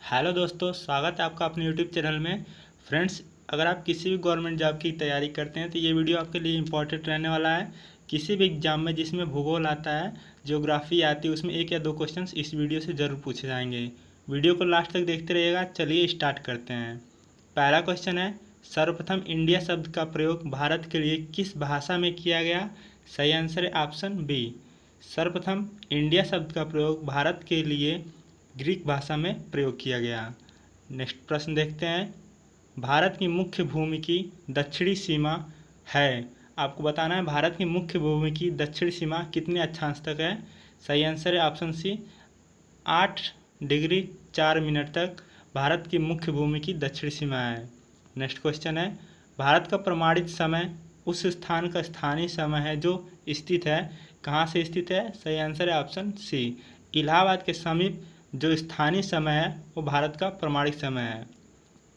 Hello दोस्तों, स्वागत है आपका अपने यूट्यूब चैनल में। फ्रेंड्स, अगर आप किसी भी गवर्नमेंट जॉब की तैयारी करते हैं तो ये वीडियो आपके लिए इम्पोर्टेंट रहने वाला है। किसी भी एग्जाम में जिसमें भूगोल आता है, ज्योग्राफी आती है, उसमें एक या दो क्वेश्चंस इस वीडियो से ज़रूर पूछे जाएंगे। वीडियो को लास्ट तक देखते रहिएगा। चलिए स्टार्ट करते हैं। पहला क्वेश्चन है, सर्वप्रथम इंडिया शब्द का प्रयोग भारत के लिए किस भाषा में किया गया? सही आंसर है ऑप्शन बी। सर्वप्रथम इंडिया शब्द का प्रयोग भारत के लिए ग्रीक भाषा में प्रयोग किया गया। नेक्स्ट प्रश्न देखते हैं। भारत की मुख्य भूमि की दक्षिणी सीमा है। आपको बताना है भारत की मुख्य भूमि की दक्षिणी सीमा कितने अक्षांश तक है? सही आंसर है ऑप्शन सी, 8 डिग्री 4 मिनट तक भारत की मुख्य भूमि की दक्षिणी सीमा है। नेक्स्ट क्वेश्चन है, भारत का प्रमाणित समय उस स्थान का स्थानीय समय है जो स्थित है। कहाँ से स्थित है? सही आंसर है ऑप्शन सी, इलाहाबाद के समीप जो स्थानीय समय है वो भारत का प्रमाणिक समय है।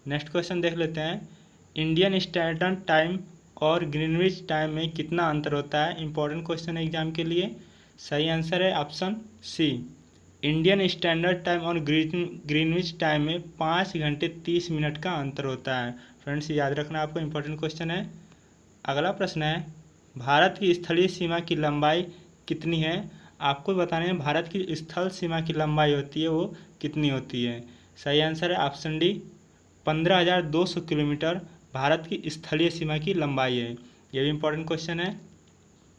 नेक्स्ट क्वेश्चन देख लेते हैं। इंडियन स्टैंडर्ड टाइम और ग्रीनविच टाइम में कितना अंतर होता है? इंपॉर्टेंट क्वेश्चन है एग्जाम के लिए। सही आंसर है option C, Indian standard time और ग्रीनविच टाइम में 5 घंटे 30 मिनट का अंतर होता है। फ्रेंड्स, याद रखना आपको, इंपॉर्टेंट क्वेश्चन है। अगला प्रश्न है, भारत की स्थलीय सीमा की लंबाई कितनी है? आपको बताने हैं भारत की स्थल सीमा की लंबाई होती है वो कितनी होती है। सही आंसर है ऑप्शन डी, 15,200 किलोमीटर भारत की स्थलीय सीमा की लंबाई है। ये भी इंपॉर्टेंट क्वेश्चन है।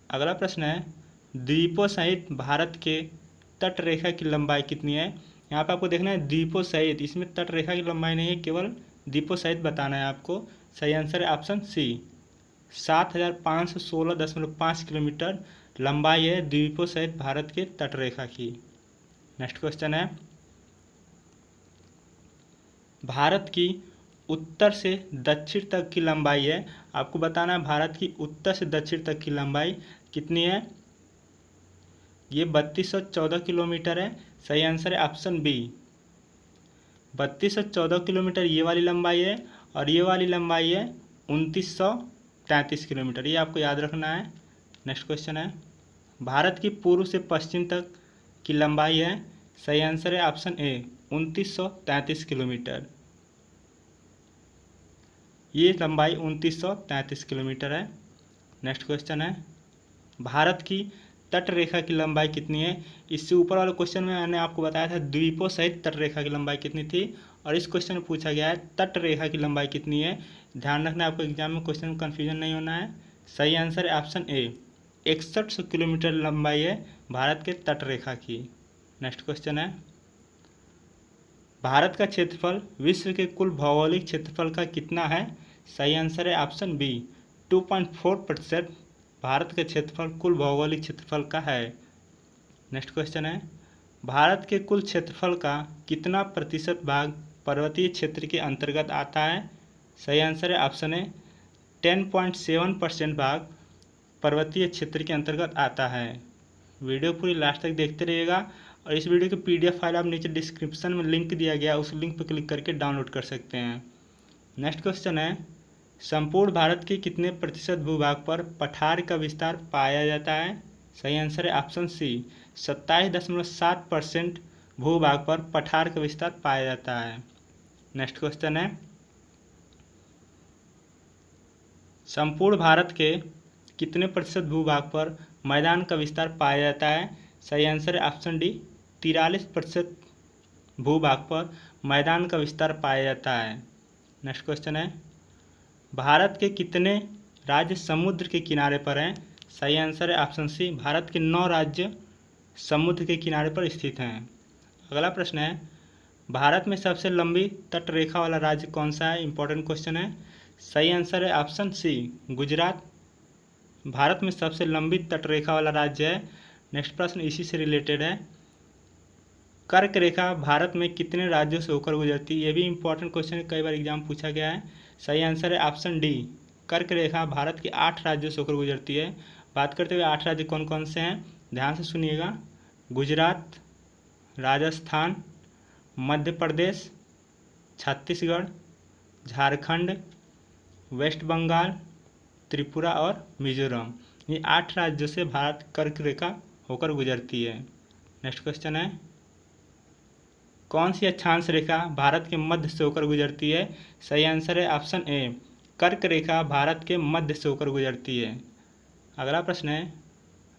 अगला प्रश्न है, द्वीपों सहित भारत के तट रेखा की लंबाई कितनी है? यहाँ पे आपको देखना है द्वीपों सहित, इसमें तट रेखा की लंबाई नहीं है, केवल द्वीपों सहित बताना है आपको। सही आंसर है ऑप्शन सी, 7,516.5 किलोमीटर लंबाई है द्वीपों सहित भारत के तटरेखा की। नेक्स्ट क्वेश्चन है, भारत की उत्तर से दक्षिण तक की लंबाई है। आपको बताना है भारत की उत्तर से दक्षिण तक की लंबाई कितनी है? ये 3214 किलोमीटर है। सही आंसर है ऑप्शन बी, 3214 किलोमीटर ये वाली लंबाई है और ये वाली लंबाई है 2933 किलोमीटर। ये आपको याद रखना है। नेक्स्ट क्वेश्चन है, भारत की पूर्व से पश्चिम तक की लंबाई है। सही आंसर है ऑप्शन ए, 2933 किलोमीटर। ये लंबाई 2933 किलोमीटर है। नेक्स्ट क्वेश्चन है, भारत की तट रेखा की लंबाई कितनी है? इससे ऊपर वाले क्वेश्चन में मैंने आपको बताया था द्वीपों सहित तट रेखा की लंबाई कितनी थी, और इस क्वेश्चन में पूछा गया है तट रेखा की लंबाई कितनी है। ध्यान रखना आपको, एग्जाम में क्वेश्चन में कन्फ्यूजन नहीं होना है। सही आंसर है ऑप्शन ए, 6100 किलोमीटर लंबाई है भारत के तट रेखा की। नेक्स्ट क्वेश्चन है, भारत का क्षेत्रफल विश्व के कुल भौगोलिक क्षेत्रफल का कितना है? सही आंसर है ऑप्शन बी, 2.4% भारत का क्षेत्रफल कुल भौगोलिक क्षेत्रफल का है। नेक्स्ट क्वेश्चन है, भारत के कुल क्षेत्रफल का कितना प्रतिशत भाग पर्वतीय क्षेत्र के अंतर्गत आता है? सही आंसर है ऑप्शन ए, 10.7% भाग पर्वतीय क्षेत्र के अंतर्गत आता है। वीडियो पूरी लास्ट तक देखते रहिएगा, और इस वीडियो की PDF फाइल आप नीचे डिस्क्रिप्शन में लिंक दिया गया, उस लिंक पर क्लिक करके डाउनलोड कर सकते हैं। नेक्स्ट क्वेश्चन है, संपूर्ण भारत के कितने प्रतिशत भूभाग पर पठार का विस्तार पाया जाता है? सही आंसर है ऑप्शन सी, 27.7% भूभाग पर पठार का विस्तार पाया जाता है। नेक्स्ट क्वेश्चन है, संपूर्ण भारत के कितने प्रतिशत भूभाग पर मैदान का विस्तार पाया जाता है? सही आंसर है ऑप्शन डी, 43% भूभाग पर मैदान का विस्तार पाया जाता है। नेक्स्ट क्वेश्चन है, भारत के कितने राज्य समुद्र के किनारे पर हैं? सही आंसर है ऑप्शन सी, भारत के 9 राज्य समुद्र के किनारे पर स्थित हैं। अगला प्रश्न है, भारत में सबसे लंबी तट रेखा वाला राज्य कौन सा है? इंपॉर्टेंट क्वेश्चन है। सही आंसर है ऑप्शन सी, गुजरात भारत में सबसे लंबी तट रेखा वाला राज्य है। नेक्स्ट प्रश्न इसी से रिलेटेड है, कर्क रेखा भारत में कितने राज्यों से होकर गुजरती है? ये भी इंपॉर्टेंट क्वेश्चन है, कई बार एग्जाम पूछा गया है। सही आंसर है ऑप्शन डी, कर्क रेखा भारत के 8 राज्यों से होकर गुजरती है। बात करते हुए 8 राज्य कौन कौन से हैं, ध्यान से सुनिएगा। गुजरात, राजस्थान, मध्य प्रदेश, छत्तीसगढ़, झारखंड, वेस्ट बंगाल, त्रिपुरा और मिजोरम। ये 8 राज्यों से भारत कर्क रेखा होकर गुजरती है। नेक्स्ट क्वेश्चन है, कौन सी अक्षांश रेखा भारत के मध्य से होकर गुजरती है? सही आंसर है ऑप्शन ए, कर्क रेखा भारत के मध्य से होकर गुजरती है। अगला प्रश्न है,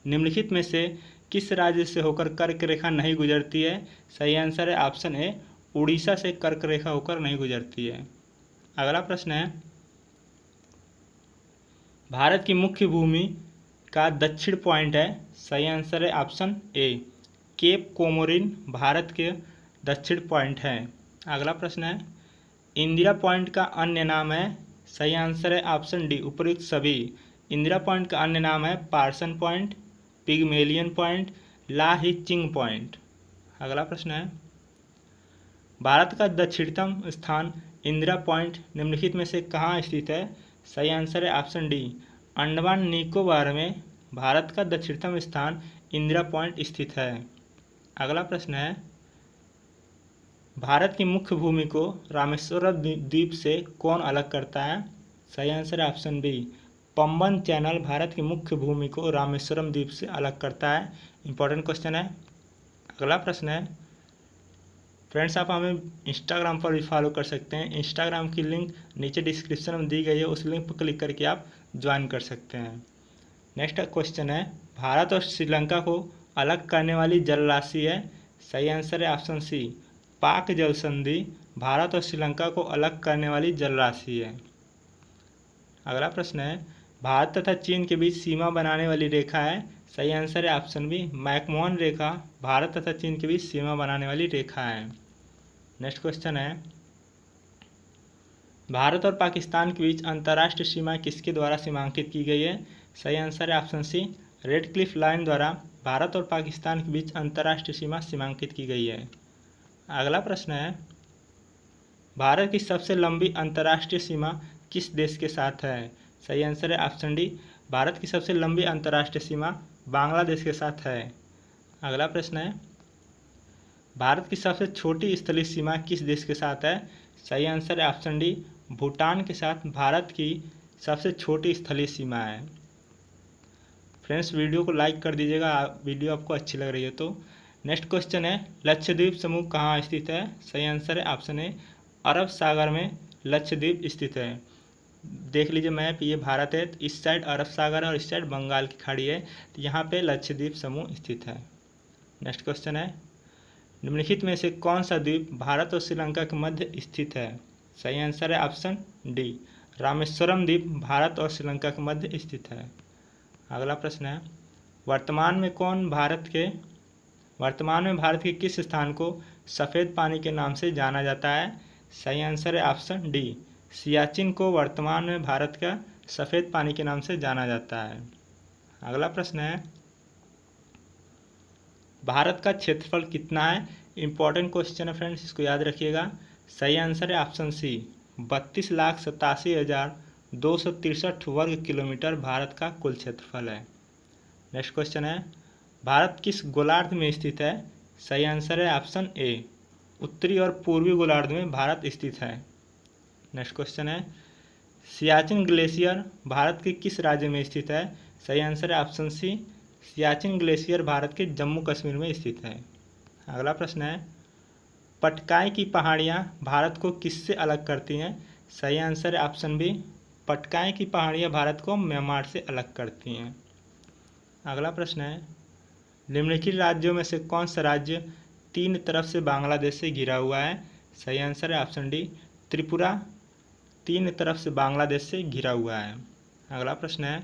निम्नलिखित में से किस राज्य से होकर कर्क रेखा नहीं गुजरती है? सही आंसर है ऑप्शन ए, उड़ीसा से कर्क रेखा होकर नहीं गुजरती है। अगला प्रश्न है, भारत की मुख्य भूमि का दक्षिण पॉइंट है? सही आंसर है option A, Cape Comorin Bharat के दक्षिण पॉइंट है। अगला प्रश्न है, इंदिरा पॉइंट का अन्य नाम है? सही आंसर है ऑप्शन डी, उपयुक्त सभी। इंदिरा पॉइंट का अन्य नाम है पार्सन पॉइंट, पिगमेलियन पॉइंट, लाहिचिंग पॉइंट। अगला प्रश्न है, भारत का दक्षिणतम स्थान इंदिरा पॉइंट निम्नलिखित में से कहाँ स्थित है? सही आंसर है ऑप्शन डी, अंडमान निकोबार में भारत का दक्षिणतम स्थान इंदिरा पॉइंट स्थित है। अगला प्रश्न है, भारत की मुख्य भूमि को रामेश्वरम द्वीप से कौन अलग करता है? सही आंसर है option B, Pamban channel Bharat की मुख्य भूमि को रामेश्वरम द्वीप से अलग करता है। इंपॉर्टेंट क्वेश्चन है। अगला प्रश्न है, फ्रेंड्स आप हमें इंस्टाग्राम पर भी फॉलो कर सकते हैं। इंस्टाग्राम की लिंक नीचे डिस्क्रिप्शन में दी गई है, उस लिंक पर क्लिक करके आप ज्वाइन कर सकते हैं। नेक्स्ट क्वेश्चन है, भारत और श्रीलंका को अलग करने वाली जलराशि है? सही आंसर है ऑप्शन सी, पाक जल संधि भारत और श्रीलंका को अलग करने वाली जलराशि है। अगला प्रश्न है, भारत तथा चीन के बीच सीमा बनाने वाली रेखा है? सही आंसर है ऑप्शन बी, मैकमोहन रेखा भारत तथा चीन के बीच सीमा बनाने वाली रेखा है। नेक्स्ट क्वेश्चन है, भारत और पाकिस्तान के बीच अंतर्राष्ट्रीय सीमा किसके द्वारा सीमांकित की गई है? सही आंसर है option C, Radcliffe line द्वारा भारत और पाकिस्तान के बीच अंतर्राष्ट्रीय सीमा सीमांकित की गई है। अगला प्रश्न है, भारत की सबसे लंबी अंतर्राष्ट्रीय सीमा किस देश के साथ है? सही आंसर है ऑप्शन डी, भारत की सबसे लंबी अंतर्राष्ट्रीय सीमा बांग्लादेश के साथ है। अगला प्रश्न है, भारत की सबसे छोटी स्थलीय सीमा किस देश के साथ है? सही आंसर है ऑप्शन डी, भूटान के साथ भारत की सबसे छोटी स्थलीय सीमा है। फ्रेंड्स वीडियो को लाइक कर दीजिएगा, वीडियो आपको अच्छी लग रही है तो। नेक्स्ट क्वेश्चन है, लक्षद्वीप समूह कहाँ स्थित है? सही आंसर है ऑप्शन ए, अरब सागर में लक्षद्वीप स्थित है। देख लीजिए मैप, ये भारत है, इस साइड अरब सागर है और इस साइड बंगाल की खाड़ी है, तो यहाँ पे लक्षद्वीप समूह स्थित है। नेक्स्ट क्वेश्चन है, निम्नलिखित में से कौन सा द्वीप भारत और श्रीलंका के मध्य स्थित है? सही आंसर है ऑप्शन डी, रामेश्वरम द्वीप भारत और श्रीलंका के मध्य स्थित है। अगला प्रश्न है, वर्तमान में भारत के किस स्थान को सफ़ेद पानी के नाम से जाना जाता है? सही आंसर है ऑप्शन डी, सियाचिन को वर्तमान में भारत का सफ़ेद पानी के नाम से जाना जाता है। अगला प्रश्न है, भारत का क्षेत्रफल कितना है? इंपॉर्टेंट क्वेश्चन है फ्रेंड्स, इसको याद रखिएगा। सही आंसर है ऑप्शन सी, 32,87,263 वर्ग किलोमीटर भारत का कुल क्षेत्रफल है। नेक्स्ट क्वेश्चन है, भारत किस गोलार्ध में स्थित है? सही आंसर है ऑप्शन ए, उत्तरी और पूर्वी गोलार्ध में भारत स्थित है। नेक्स्ट क्वेश्चन है, सियाचिन ग्लेशियर भारत के किस राज्य में स्थित है? सही आंसर है option C, Siachen glacier Bharat के जम्मू कश्मीर में स्थित है। अगला प्रश्न है, पटकाई की पहाड़ियाँ भारत को किससे अलग करती हैं? सही आंसर है ऑप्शन बी, पटकाई की पहाड़ियाँ भारत को म्यांमार से अलग करती हैं। अगला प्रश्न है, निम्नलिखित राज्यों में से कौन सा राज्य तीन तरफ से बांग्लादेश से घिरा हुआ है? सही आंसर है ऑप्शन डी, त्रिपुरा तीन तरफ से बांग्लादेश से घिरा हुआ है। अगला प्रश्न है,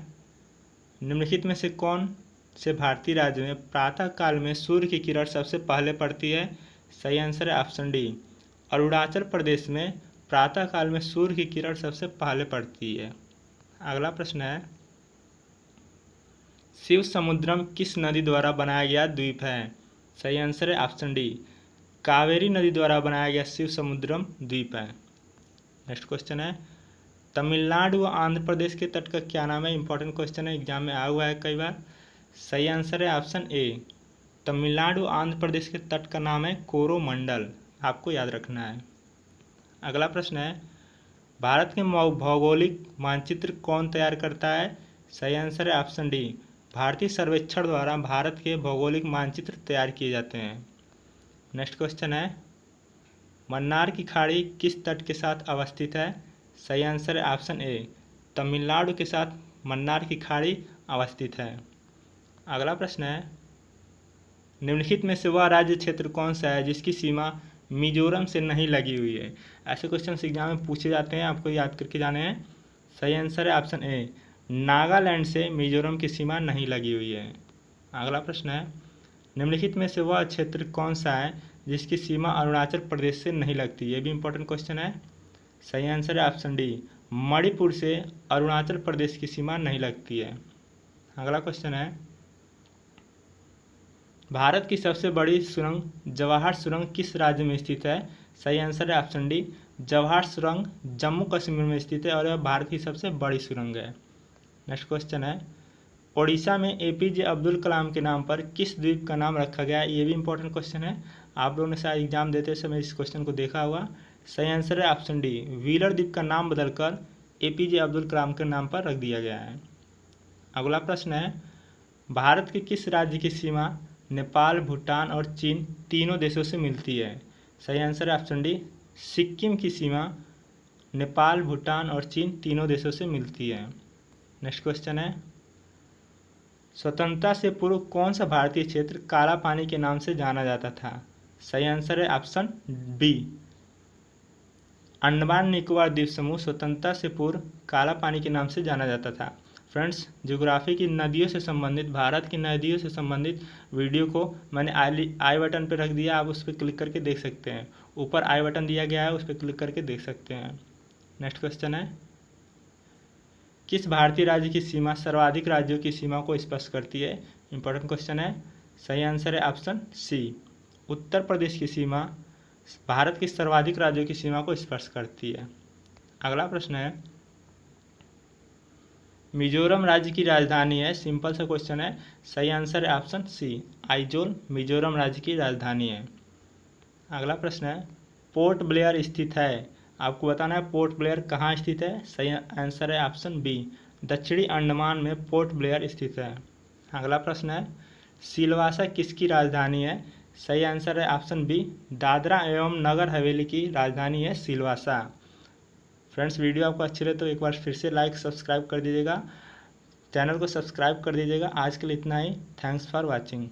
निम्नलिखित में से कौन से भारतीय राज्य में प्रातः काल में सूर्य की किरण सबसे पहले पड़ती है? सही आंसर है ऑप्शन डी, अरुणाचल प्रदेश में प्रातः काल में सूर्य की किरण सबसे पहले पड़ती है। अगला प्रश्न है, शिव समुद्रम किस नदी द्वारा बनाया गया द्वीप है? सही आंसर है ऑप्शन डी, कावेरी नदी द्वारा बनाया गया शिव समुद्रम द्वीप है। नेक्स्ट क्वेश्चन है, तमिलनाडु व आंध्र प्रदेश के तट का क्या नाम है? इंपॉर्टेंट क्वेश्चन है, एग्जाम में आया हुआ है कई बार। सही आंसर है ऑप्शन ए, तमिलनाडु आंध्र प्रदेश के तट का नाम है कोरोमंडल, आपको याद रखना है। अगला प्रश्न है, भारत के भौगोलिक मानचित्र कौन तैयार करता है? सही आंसर है ऑप्शन डी, भारतीय सर्वेक्षण द्वारा भारत के भौगोलिक मानचित्र तैयार किए जाते हैं। नेक्स्ट क्वेश्चन है, मन्नार की खाड़ी किस तट के साथ अवस्थित है? सही आंसर है ऑप्शन ए, तमिलनाडु के साथ मन्नार की खाड़ी अवस्थित है। अगला प्रश्न है, निम्नलिखित में से वह राज्य क्षेत्र कौन सा है जिसकी सीमा मिजोरम से नहीं लगी हुई है? ऐसे क्वेश्चन एग्जाम में पूछे जाते हैं, आपको याद करके जाने हैं। सही आंसर है ऑप्शन ए, नागालैंड से मिजोरम की सीमा नहीं लगी हुई है। अगला प्रश्न है, निम्नलिखित में से वह क्षेत्र कौन सा है जिसकी सीमा अरुणाचल प्रदेश से नहीं लगती? ये भी इंपॉर्टेंट क्वेश्चन है। सही आंसर है ऑप्शन डी, मणिपुर से अरुणाचल प्रदेश की सीमा नहीं लगती है। अगला क्वेश्चन है, भारत की सबसे बड़ी सुरंग जवाहर सुरंग किस राज्य में स्थित है? सही आंसर है ऑप्शन डी, जवाहर सुरंग जम्मू कश्मीर में स्थित है और यह भारत की सबसे बड़ी सुरंग है। नेक्स्ट क्वेश्चन है, ओडिशा में एपीजे अब्दुल कलाम के नाम पर किस द्वीप का नाम रखा गया है? ये भी इंपॉर्टेंट क्वेश्चन है, आप लोगों ने शायद एग्जाम देते समय इस क्वेश्चन को देखा होगा। सही आंसर है ऑप्शन डी, व्हीलर द्वीप का नाम बदलकर एपीजे अब्दुल कलाम के नाम पर रख दिया गया है। अगला प्रश्न है, भारत के किस राज्य की सीमा नेपाल, भूटान और चीन तीनों देशों से मिलती है? सही आंसर है ऑप्शन डी, सिक्किम की सीमा नेपाल, भूटान और चीन तीनों देशों से मिलती है। नेक्स्ट क्वेश्चन है, स्वतंत्रता से पूर्व कौन सा भारतीय क्षेत्र काला पानी के नाम से जाना जाता था? सही आंसर है ऑप्शन बी, अंडमान निकोबार द्वीप समूह स्वतंत्रता से पूर्व काला पानी के नाम से जाना जाता था। फ्रेंड्स, ज्योग्राफी की नदियों से संबंधित, भारत की नदियों से संबंधित वीडियो को मैंने आई बटन पर रख दिया, आप उस पर क्लिक करके देख सकते हैं। ऊपर आई बटन दिया गया है, उस पर क्लिक करके देख सकते हैं। नेक्स्ट क्वेश्चन है, किस भारतीय राज्य की सीमा सर्वाधिक राज्यों की सीमा को स्पष्ट करती है? इंपॉर्टेंट क्वेश्चन है। सही आंसर है ऑप्शन सी, उत्तर प्रदेश की सीमा भारत के सर्वाधिक राज्यों की सीमा को स्पर्श करती है। अगला प्रश्न है, मिजोरम राज्य की राजधानी है? सिंपल सा क्वेश्चन है। सही आंसर है ऑप्शन सी, आइजोल मिजोरम राज्य की राजधानी है। अगला प्रश्न है, पोर्ट ब्लेयर स्थित है? आपको बताना है पोर्ट ब्लेयर कहाँ स्थित है। सही आंसर है ऑप्शन बी, दक्षिणी अंडमान में पोर्ट ब्लेयर स्थित है। अगला प्रश्न है, सिलवासा किसकी राजधानी है? सही आंसर है ऑप्शन बी, दादरा एवं नगर हवेली की राजधानी है सिलवासा। फ्रेंड्स, वीडियो आपको अच्छी लगे तो एक बार फिर से लाइक सब्सक्राइब कर दीजिएगा, चैनल को सब्सक्राइब कर दीजिएगा। आज के लिए इतना ही, थैंक्स फॉर वॉचिंग।